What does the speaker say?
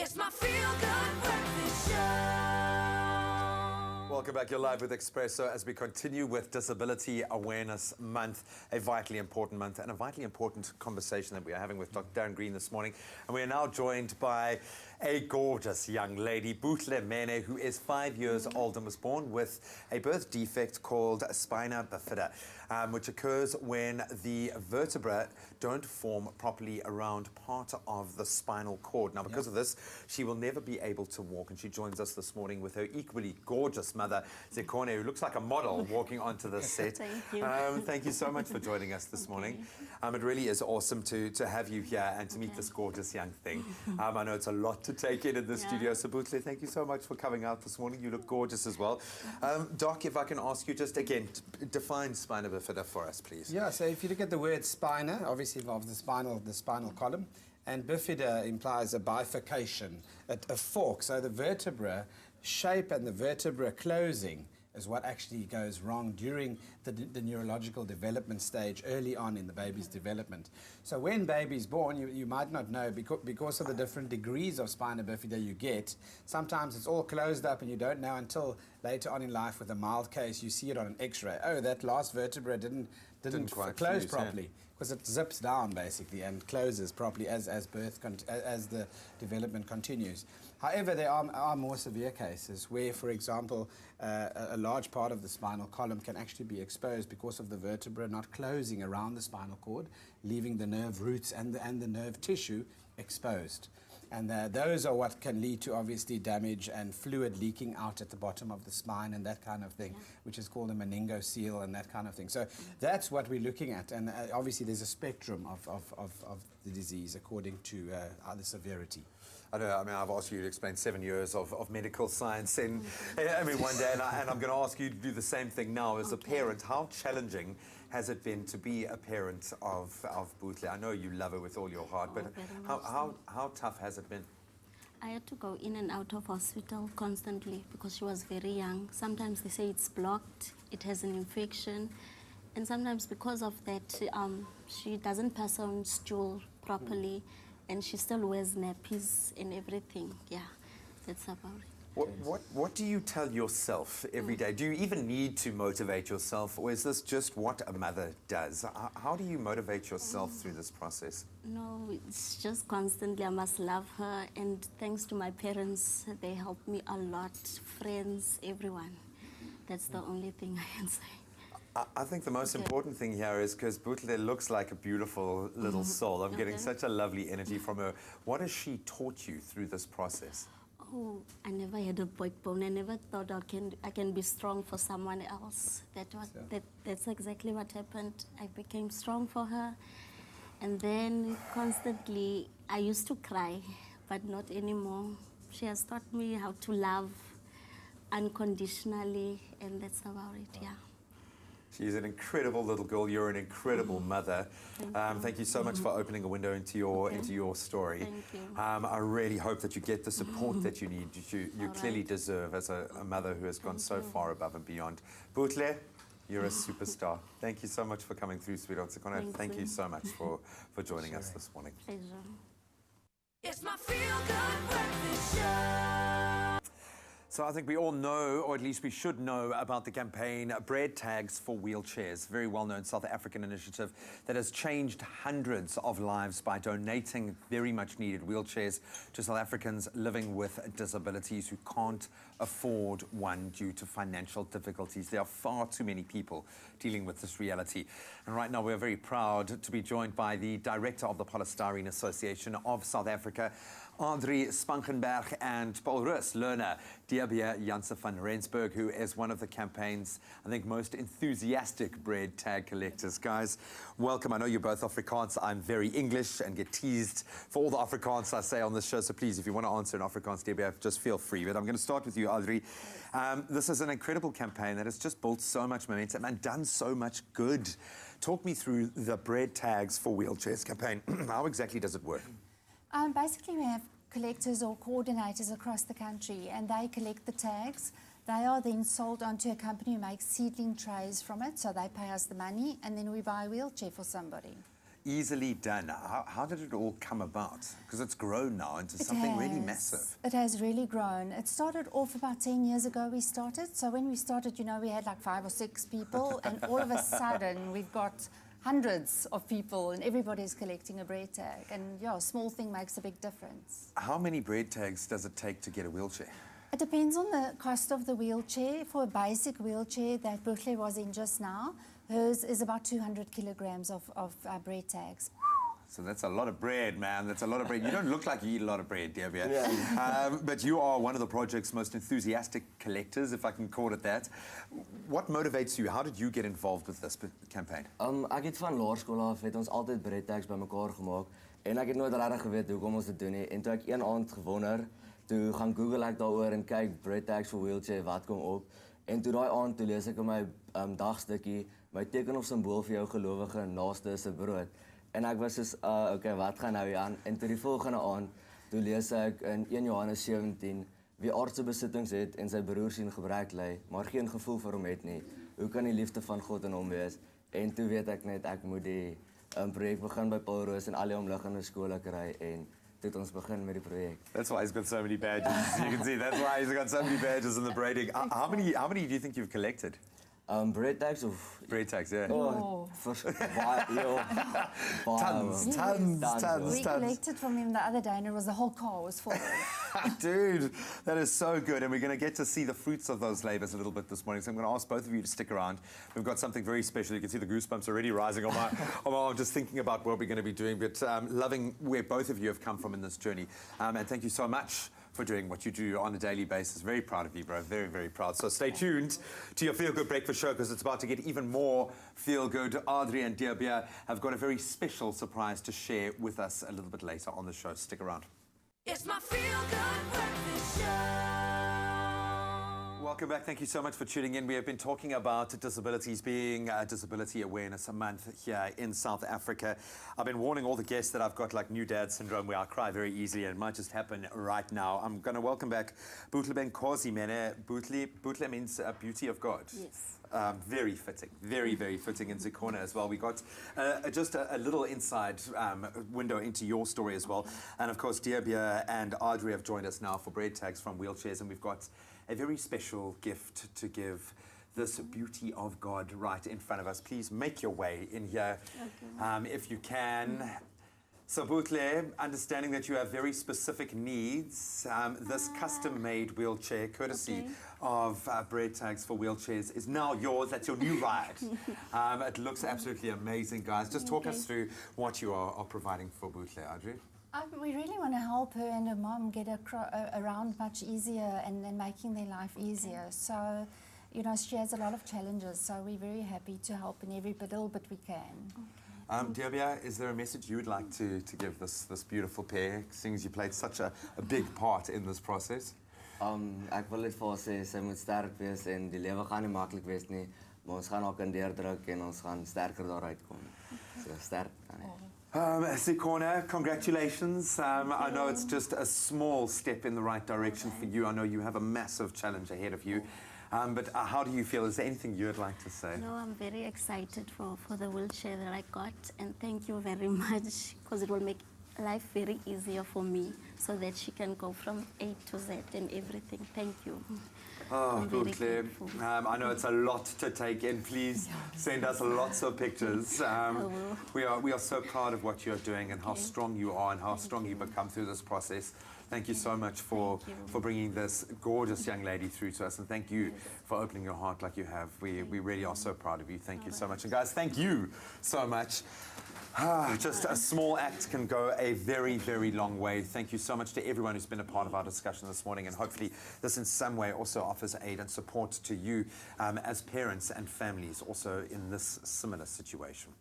It's my feel-good breakfast show. Welcome back. You're live with Expresso as we continue with Disability Awareness Month, a vitally important month and a vitally important conversation that we are having with Dr. Darren Green this morning. And we are now joined by a gorgeous young lady, Butley, who is 5 years old and was born with a birth defect called spina bifida, which occurs when the vertebrae don't form properly around part of the spinal cord. Now, because of this, she will never be able to walk, and she joins us this morning with her equally gorgeous mother, Zekone, who looks like a model walking onto the set. Thank you. Thank you so much for joining us this morning. It really is awesome to have you here and to meet this gorgeous young thing. I know it's a lot to take in the studio, so Butley, thank you so much for coming out this morning. You look gorgeous as well. Doc, if I can ask you just again, define spina bifida for us, please. Yeah, so if you look at the word spina, obviously involves the spinal column, and bifida implies a bifurcation, a fork. So the vertebra shape and the vertebra closing is what actually goes wrong during the neurological development stage early on in the baby's development. So when baby's born, you might not know because of the different degrees of spina bifida you get. Sometimes it's all closed up and you don't know until later on in life with a mild case you see it on an x-ray. Oh, that last vertebra didn't quite close fuse, properly. Because it zips down basically and closes properly as the development continues. However, there are more severe cases where, for example, a large part of the spinal column can actually be exposed because of the vertebra not closing around the spinal cord, leaving the nerve roots and the nerve tissue exposed. And those are what can lead to obviously damage and fluid leaking out at the bottom of the spine and that kind of thing, which is called a meningocele and that kind of thing. So that's what we're looking at. And obviously there's a spectrum of the disease according to the severity. I know, I mean, I've asked you to explain 7 years of medical science in one day, and I'm going to ask you to do the same thing now as a parent. How challenging has it been to be a parent of Butley? I know you love her with all your heart, but how tough has it been? I had to go in and out of hospital constantly because she was very young. Sometimes they say it's blocked, it has an infection, and sometimes because of that, she doesn't pass her own stool properly, and she still wears nappies and everything. Yeah, that's about it. What do you tell yourself every day? Do you even need to motivate yourself, or is this just what a mother does? How do you motivate yourself through this process? No, it's just constantly, I must love her, and thanks to my parents, they helped me a lot, friends, everyone. That's the only thing I can say. I think the most important thing here is because Butley looks like a beautiful little soul. I'm getting such a lovely energy from her. What has she taught you through this process? Oh, I never had a backbone. I never thought I can be strong for someone else. That's exactly what happened. I became strong for her. And then constantly, I used to cry, but not anymore. She has taught me how to love unconditionally, and that's about it, yeah. She's an incredible little girl. You're an incredible mother. Thank you so much for opening a window into your story. Thank you. I really hope that you get the support that you need, you clearly deserve as a mother who has gone so far above and beyond. Butley, you're a superstar. Thank you so much for coming through, sweetheart. Thank you so much for joining us this morning. Pleasure. It's my feel-good breakfast show. So I think we all know, or at least we should know, about the campaign Breadtags for Wheelchairs, a very well-known South African initiative that has changed hundreds of lives by donating very much needed wheelchairs to South Africans living with disabilities who can't afford one due to financial difficulties. There are far too many people dealing with this reality. And right now we're very proud to be joined by the director of the Polystyrene Association of South Africa, Andri Spangenberg, and Paul Rus, learner, Diabia Janse van Rensburg, who is one of the campaign's, I think, most enthusiastic bread tag collectors. Guys, welcome. I know you're both Afrikaans. I'm very English and get teased for all the Afrikaans I say on this show, so please, if you want to answer in Afrikaans, Diabia, just feel free. But I'm going to start with you, Andri. This is an incredible campaign that has just built so much momentum and done so much good. Talk me through the Breadtags for Wheelchairs campaign. How exactly does it work? Basically, we have collectors or coordinators across the country, and they collect the tags. They are then sold onto a company who makes seedling trays from it, so they pay us the money, and then we buy a wheelchair for somebody. easily done. How did it all come about? Because it's grown now into something really massive. It has really grown. It started off about 10 years ago we started. So when we started, you know, we had like 5 or 6 people and all of a sudden we've got hundreds of people and everybody's collecting a bread tag. And yeah, a small thing makes a big difference. How many bread tags does it take to get a wheelchair? It depends on the cost of the wheelchair. For a basic wheelchair that Butley was in just now, hers is about 200 kilograms of bread tags. So that's a lot of bread, man. That's a lot of bread. You don't look like you eat a lot of bread, dear. Yeah. But you are one of the project's most enthusiastic collectors, if I can call it that. What motivates you? How did you get involved with this campaign? Ek het van laerskool af het ons altyd breadtags bymekaar gemaak en ek het nooit regtig geweet hoekom ons dit doen nie. En toe ek een aand gewonder, toe gaan Google ek daaroor en kyk breadtags vir wheelchair wat kom op. En toe daai aand toe lees ek in my dagstukkie my teken of simbool vir jou gelowige naaste is 'n brood. En ek was soos okay, wat gaan nou hier aan? En toe die volgende aand toe lees ek in 1 Johannes 17 wie aardse besittings het en sy broer sien gebrek ly, maar geen gevoel vir hom het nie. Hoe kan die liefde van God in hom wees? En toe weet ek net ek moet die projek begin by Paul Roos en al die omliggende skole kry en toe het ons begin met die projek. That's why he's got so many badges. You can see that's why he's got so many badges in the braiding. How many do you think you've collected? Breadtags of Breadtags, yeah. Oh, We collected from him the other day and it was the whole car was full. Dude, that is so good. And we're going to get to see the fruits of those labors a little bit this morning. So I'm going to ask both of you to stick around. We've got something very special. You can see the goosebumps already rising on my arm, just thinking about what we're going to be doing. But loving where both of you have come from in this journey. And thank you so much for doing what you do on a daily basis. Very proud of you, bro. Very, very proud. So stay tuned to your Feel Good Breakfast show because it's about to get even more Feel Good. Audrey and Dearbia have got a very special surprise to share with us a little bit later on the show. Stick around. It's my Feel Good Breakfast Show. Welcome back. Thank you so much for tuning in. We have been talking about disabilities being Disability Awareness Month here in South Africa. I've been warning all the guests that I've got like new dad syndrome where I cry very easily and it might just happen right now. I'm going to welcome back Butley Benkosi Mene. Butley means beauty of God. Yes. Very fitting, very, very fitting in Zikona as well. We got just a little inside window into your story as well. And of course, Dearbia and Audrey have joined us now for bread tags from wheelchairs, and we've got a very special gift to give this beauty of God right in front of us. Please make your way in here if you can. So Butley, understanding that you have very specific needs, this custom-made wheelchair, courtesy of bread tags for wheelchairs, is now yours. That's your new ride. It looks absolutely amazing, guys. Just talk us through what you are providing for Butley, Audrey. We really want to help her and her mom get around much easier and making their life easier. So, you know, she has a lot of challenges, so we're very happy to help in every little bit we can. Dearbia, is there a message you would like to give this beautiful pair, seeing as you played such a big part in this process? Ek wil net vir haar sê sy moet sterk wees en die lewe gaan nie maklik wees nie, maar ons gaan haar kan deurdruk en ons gaan sterker daaruit kom. So sterk. Zikona, congratulations. I know it's just a small step in the right direction for you. I know you have a massive challenge ahead of you. But how do you feel? Is there anything you'd like to say? No, I'm very excited for the wheelchair that I got, and thank you very much because it will make life very easier for me so that she can go from A to Z and everything. Thank you. Oh, Butley. I know it's a lot to take in. Please send us lots of pictures. We are so proud of what you're doing and how strong you are and how strong you become through this process. Thank you so much for bringing this gorgeous young lady through to us, and thank you for opening your heart like you have. We really are so proud of you. Thank you so much. And guys, thank you so much. Just a small act can go a very, very long way. Thank you so much to everyone who's been a part of our discussion this morning, and hopefully this in some way also offers aid and support to you as parents and families also in this similar situation.